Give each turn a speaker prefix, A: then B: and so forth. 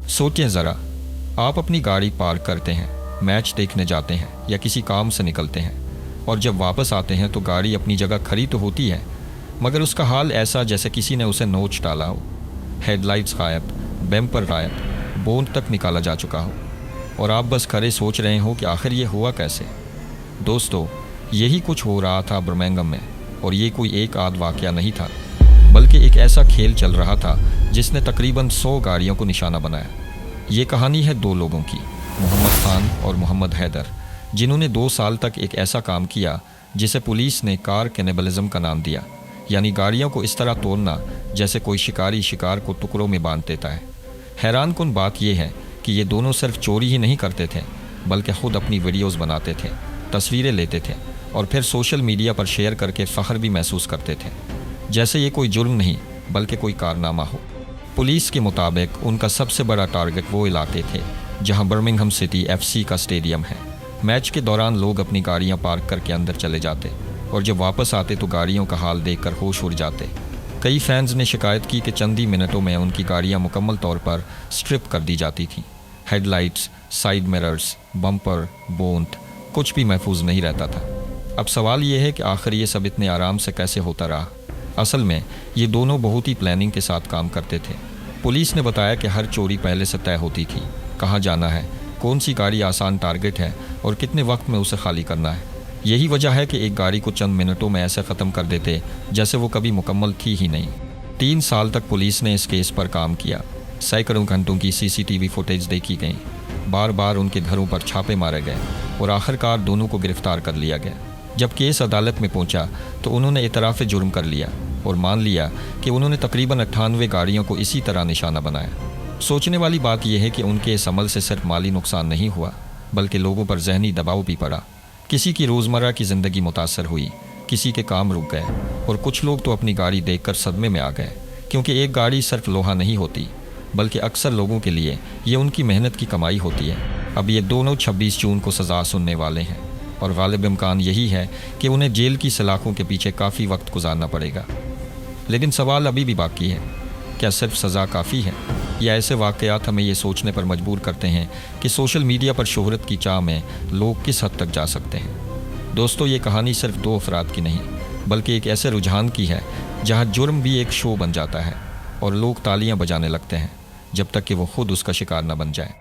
A: सोचें ज़रा, आप अपनी गाड़ी पार्क करते हैं, मैच देखने जाते हैं या किसी काम से निकलते हैं, और जब वापस आते हैं तो गाड़ी अपनी जगह खड़ी तो होती है, मगर उसका हाल ऐसा जैसे किसी ने उसे नोच डाला हो। हेडलाइट्स गायब, बेम्पर गायब, बोनट तक निकाला जा चुका हो, और आप बस खड़े सोच रहे हो कि आखिर ये हुआ कैसे। दोस्तों, यही कुछ हो रहा था बर्मिंघम में, और ये कोई एक आध वाक़या नहीं था, बल्कि एक ऐसा खेल चल रहा था जिसने तकरीबन 100 गाड़ियों को निशाना बनाया। ये कहानी है दो लोगों की, मोहम्मद खान और मोहम्मद हैदर, जिन्होंने 2 साल तक एक ऐसा काम किया जिसे पुलिस ने कार कैनिबलिज्म का नाम दिया, यानी गाड़ियों को इस तरह तोड़ना जैसे कोई शिकारी शिकार को टुकड़ों में बांध देता है। हैरान कुन बात यह है कि ये दोनों सिर्फ चोरी ही नहीं करते थे, बल्कि ख़ुद अपनी वीडियोज़ बनाते थे, तस्वीरें लेते थे और फिर सोशल मीडिया पर शेयर करके फ़ख्र भी महसूस करते थे, जैसे ये कोई जुर्म नहीं बल्कि कोई कारनामा हो। पुलिस के मुताबिक उनका सबसे बड़ा टारगेट वो इलाके थे जहां बर्मिंघम सिटी FC का स्टेडियम है। मैच के दौरान लोग अपनी गाड़ियां पार्क करके अंदर चले जाते और जब वापस आते तो गाड़ियों का हाल देखकर होश उड़ जाते। कई फैंस ने शिकायत की कि चंद ही मिनटों में उनकी गाड़ियां मुकम्मल तौर पर स्ट्रिप कर दी जाती थीं। Headlights, side mirrors, bumper, bonnet, कुछ भी महफूज नहीं रहता था। अब सवाल ये है कि आखिर ये सब इतने आराम से कैसे होता रहा। असल में ये दोनों बहुत ही प्लानिंग के साथ काम करते थे। पुलिस ने बताया कि हर चोरी पहले से तय होती थी, कहाँ जाना है, कौन सी गाड़ी आसान टारगेट है और कितने वक्त में उसे खाली करना है। यही वजह है कि एक गाड़ी को चंद मिनटों में ऐसे ख़त्म कर देते जैसे वो कभी मुकम्मल थी ही नहीं। 3 साल तक पुलिस ने इस केस पर काम किया। सैकड़ों घंटों की CCTV फुटेज देखी गई, बार बार उनके घरों पर छापे मारे गए और आखिरकार दोनों को गिरफ्तार कर लिया गया। जब केस अदालत में पहुंचा तो उन्होंने इतराफ़ जुर्म कर लिया और मान लिया कि उन्होंने तकरीबन 98 गाड़ियों को इसी तरह निशाना बनाया। सोचने वाली बात यह है कि उनके इस अमल से सिर्फ माली नुकसान नहीं हुआ, बल्कि लोगों पर जहनी दबाव भी पड़ा। किसी की रोज़मर्रा की ज़िंदगी मुतासर हुई, किसी के काम रुक गए और कुछ लोग तो अपनी गाड़ी देखकर सदमे में आ गए, क्योंकि एक गाड़ी सिर्फ लोहा नहीं होती, बल्कि अक्सर लोगों के लिए ये उनकी मेहनत की कमाई होती है। अब ये दोनों 26 जून को सज़ा सुनने वाले हैं और गालिब इम्कान यही है कि उन्हें जेल की सलाखों के पीछे काफ़ी वक्त गुजारना पड़ेगा। लेकिन सवाल अभी भी बाकी है, क्या सिर्फ सज़ा काफ़ी है, या ऐसे वाक़यात हमें ये सोचने पर मजबूर करते हैं कि सोशल मीडिया पर शोहरत की चाह में लोग किस हद तक जा सकते हैं। दोस्तों, ये कहानी सिर्फ 2 अफराद की नहीं, बल्कि एक ऐसे रुझान की है जहाँ जुर्म भी एक शो बन जाता है और लोग तालियाँ बजाने लगते हैं जब तक कि वो खुद उसका शिकार न बन जाए।